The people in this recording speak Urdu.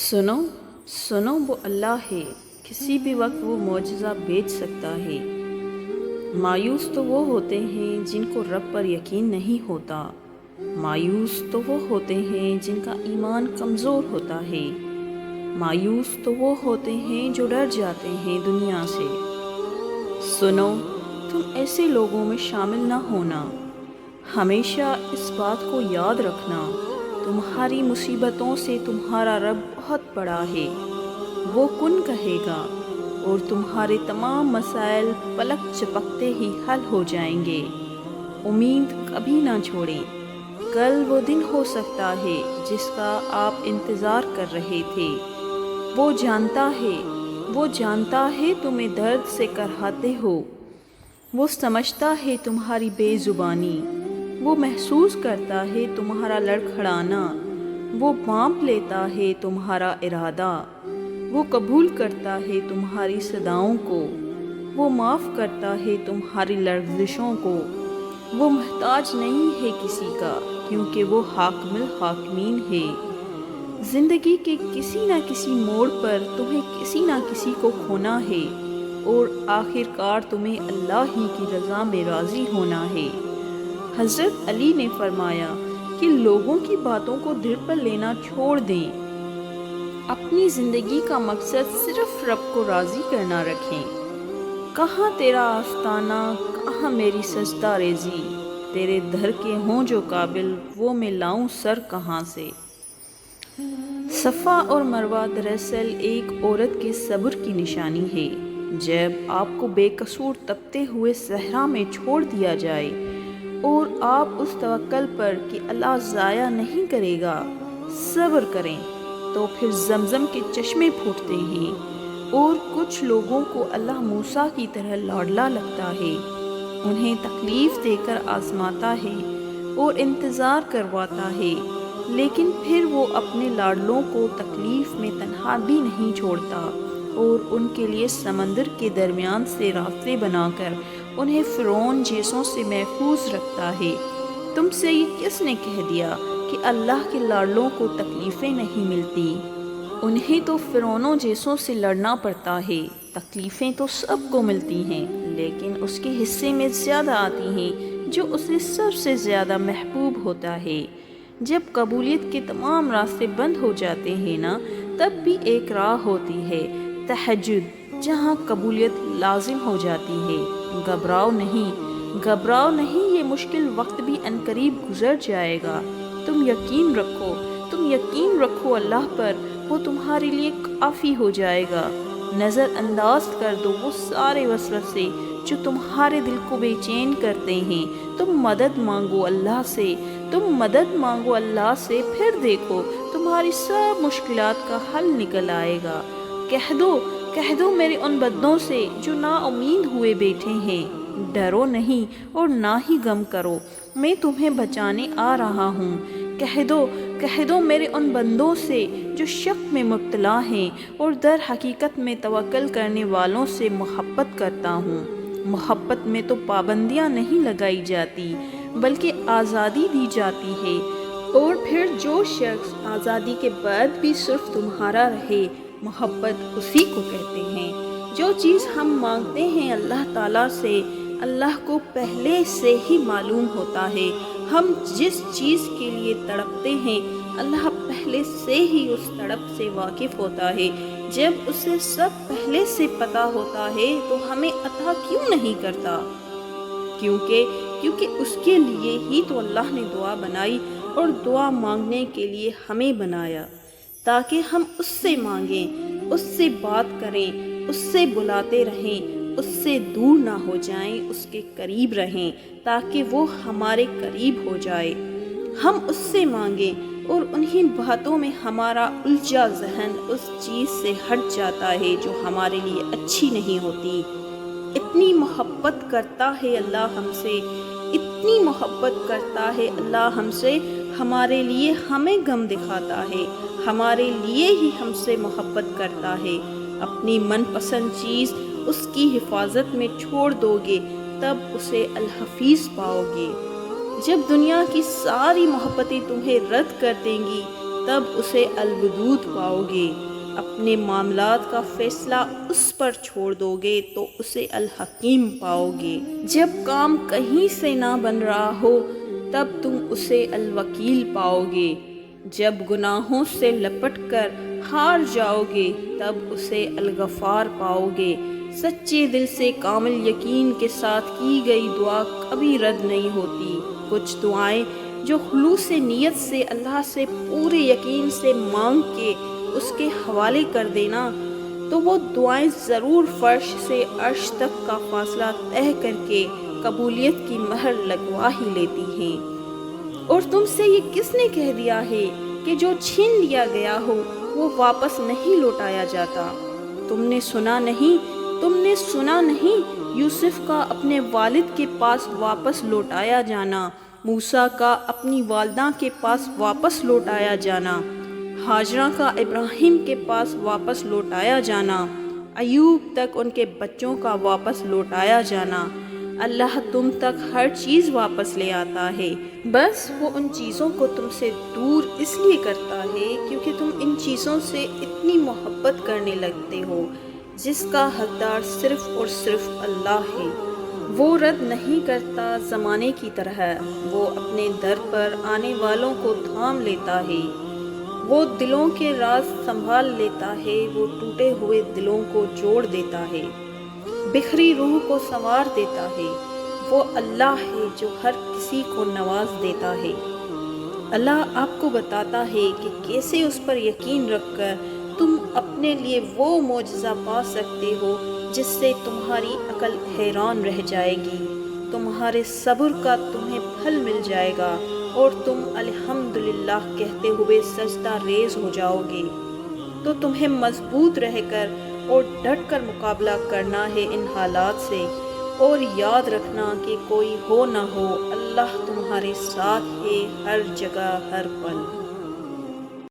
سنو سنو وہ اللہ ہے، کسی بھی وقت وہ معجزہ بیچ سکتا ہے۔ مایوس تو وہ ہوتے ہیں جن کو رب پر یقین نہیں ہوتا، مایوس تو وہ ہوتے ہیں جن کا ایمان کمزور ہوتا ہے، مایوس تو وہ ہوتے ہیں جو ڈر جاتے ہیں دنیا سے۔ سنو، تم ایسے لوگوں میں شامل نہ ہونا، ہمیشہ اس بات کو یاد رکھنا، تمہاری مصیبتوں سے تمہارا رب بہت بڑا ہے، وہ کن کہے گا اور تمہارے تمام مسائل پلک جھپکتے ہی حل ہو جائیں گے۔ امید کبھی نہ چھوڑیں، کل وہ دن ہو سکتا ہے جس کا آپ انتظار کر رہے تھے۔ وہ جانتا ہے تمہیں درد سے کرہاتے ہو، وہ سمجھتا ہے تمہاری بے زبانی، وہ محسوس کرتا ہے تمہارا لڑکھڑانا، وہ بانپ لیتا ہے تمہارا ارادہ، وہ قبول کرتا ہے تمہاری صداؤں کو، وہ معاف کرتا ہے تمہاری لرزشوں کو۔ وہ محتاج نہیں ہے کسی کا، کیونکہ وہ حاکم الحاکمین ہے۔ زندگی کے کسی نہ کسی موڑ پر تمہیں کسی نہ کسی کو کھونا ہے، اور آخر کار تمہیں اللہ ہی کی رضا میں راضی ہونا ہے۔ حضرت علی نے فرمایا کہ لوگوں کی باتوں کو دل پر لینا چھوڑ دیں، اپنی زندگی کا مقصد صرف رب کو راضی کرنا رکھیں۔ کہاں تیرا آستانہ، کہاں میری سجدہ ریزی، تیرے در کے ہوں جو قابل، وہ میں لاؤں سر کہاں سے۔ صفا اور مروہ دراصل ایک عورت کے صبر کی نشانی ہے۔ جب آپ کو بے قصور تپتے ہوئے صحرا میں چھوڑ دیا جائے اور آپ اس توکل پر کہ اللہ ضائع نہیں کرے گا صبر کریں، تو پھر زمزم کے چشمے پھوٹتے ہیں، اور کچھ لوگوں کو اللہ موسیٰ کی طرح لاڈلا لگتا ہے، انہیں تکلیف دے کر آزماتا ہے اور انتظار کرواتا ہے، لیکن پھر وہ اپنے لاڈلوں کو تکلیف میں تنہا بھی نہیں چھوڑتا، اور ان کے لیے سمندر کے درمیان سے راستے بنا کر انہیں فرعون جیسوں سے محفوظ رکھتا ہے۔ تم سے یہ کس نے کہہ دیا کہ اللہ کے لاڈلوں کو تکلیفیں نہیں ملتی؟ انہیں تو فرعونوں جیسوں سے لڑنا پڑتا ہے۔ تکلیفیں تو سب کو ملتی ہیں، لیکن اس کے حصے میں زیادہ آتی ہیں جو اسے سب سے زیادہ محبوب ہوتا ہے۔ جب قبولیت کے تمام راستے بند ہو جاتے ہیں نا، تب بھی ایک راہ ہوتی ہے، تہجد، جہاں قبولیت لازم ہو جاتی ہے۔ گھبراؤ نہیں، یہ مشکل وقت بھی عنقریب گزر جائے گا۔ تم یقین رکھو اللہ پر، وہ تمہارے لیے کافی ہو جائے گا۔ نظر انداز کر دو وہ سارے وسوسے جو تمہارے دل کو بے چین کرتے ہیں۔ تم مدد مانگو اللہ سے، پھر دیکھو تمہاری سب مشکلات کا حل نکل آئے گا۔ کہہ دو میرے ان بندوں سے جو نا امید ہوئے بیٹھے ہیں، ڈرو نہیں اور نہ ہی غم کرو، میں تمہیں بچانے آ رہا ہوں۔ کہہ دو میرے ان بندوں سے جو شک میں مبتلا ہیں اور در حقیقت میں توکل کرنے والوں سے محبت کرتا ہوں۔ محبت میں تو پابندیاں نہیں لگائی جاتی، بلکہ آزادی دی جاتی ہے، اور پھر جو شخص آزادی کے بعد بھی صرف تمہارا رہے، محبت اسی کو کہتے ہیں۔ جو چیز ہم مانگتے ہیں اللہ تعالیٰ سے، اللہ کو پہلے سے ہی معلوم ہوتا ہے۔ ہم جس چیز کے لیے تڑپتے ہیں، اللہ پہلے سے ہی اس تڑپ سے واقف ہوتا ہے۔ جب اسے سب پہلے سے پتہ ہوتا ہے تو ہمیں عطا کیوں نہیں کرتا؟ کیونکہ اس کے لیے ہی تو اللہ نے دعا بنائی، اور دعا مانگنے کے لیے ہمیں بنایا، تاکہ ہم اس سے مانگیں، اس سے بات کریں، اس سے بلاتے رہیں، اس سے دور نہ ہو جائیں، اس کے قریب رہیں، تاکہ وہ ہمارے قریب ہو جائے۔ ہم اس سے مانگیں اور انہیں باتوں میں ہمارا الجھا ذہن اس چیز سے ہٹ جاتا ہے جو ہمارے لیے اچھی نہیں ہوتی۔ اتنی محبت کرتا ہے اللہ ہم سے، اتنی محبت کرتا ہے اللہ ہم سے، ہمارے لیے ہمیں غم دکھاتا ہے، ہمارے لیے ہی ہم سے محبت کرتا ہے۔ اپنی من پسند چیز اس کی حفاظت میں چھوڑ دو گے، تب اسے الحفیظ پاؤ گے۔ جب دنیا کی ساری محبتیں تمہیں رد کر دیں گی، تب اسے الودود پاؤ گے۔ اپنے معاملات کا فیصلہ اس پر چھوڑ دو گے تو اسے الحکیم پاؤ گے۔ جب کام کہیں سے نہ بن رہا ہو تب تم اسے الوکیل پاؤ گے۔ جب گناہوں سے لپٹ کر ہار جاؤ گے تب اسے الغفار پاؤ گے۔ سچے دل سے کامل یقین کے ساتھ کی گئی دعا کبھی رد نہیں ہوتی۔ کچھ دعائیں جو خلوص نیت سے اللہ سے پورے یقین سے مانگ کے اس کے حوالے کر دینا تو وہ دعائیں ضرور فرش سے عرش تک کا فاصلہ طے کر کے قبولیت کی مہر لگوا ہی لیتی ہیں۔ اور تم سے یہ کس نے کہہ دیا ہے کہ جو چھین لیا گیا ہو وہ واپس نہیں لوٹایا جاتا؟ تم نے سنا نہیں یوسف کا اپنے والد کے پاس واپس لوٹایا جانا، موسیٰ کا اپنی والدہ کے پاس واپس لوٹایا جانا، ہاجرہ کا ابراہیم کے پاس واپس لوٹایا جانا، ایوب تک ان کے بچوں کا واپس لوٹایا جانا۔ اللہ تم تک ہر چیز واپس لے آتا ہے، بس وہ ان چیزوں کو تم سے دور اس لیے کرتا ہے کیونکہ تم ان چیزوں سے اتنی محبت کرنے لگتے ہو جس کا حقدار صرف اور صرف اللہ ہے۔ وہ رد نہیں کرتا زمانے کی طرح، وہ اپنے در پر آنے والوں کو تھام لیتا ہے، وہ دلوں کے راز سنبھال لیتا ہے، وہ ٹوٹے ہوئے دلوں کو جوڑ دیتا ہے، بکھری روح کو سنوار دیتا ہے۔ وہ اللہ ہے جو ہر کسی کو نواز دیتا ہے۔ اللہ آپ کو بتاتا ہے کہ کیسے اس پر یقین رکھ کر تم اپنے لیے وہ معجزہ پا سکتے ہو جس سے تمہاری عقل حیران رہ جائے گی، تمہارے صبر کا تمہیں پھل مل جائے گا اور تم الحمدللہ کہتے ہوئے سجدہ ریز ہو جاؤ گے۔ تو تمہیں مضبوط رہ کر اور ڈٹ کر مقابلہ کرنا ہے ان حالات سے، اور یاد رکھنا کہ کوئی ہو نہ ہو اللہ تمہارے ساتھ ہے ہر جگہ ہر پل۔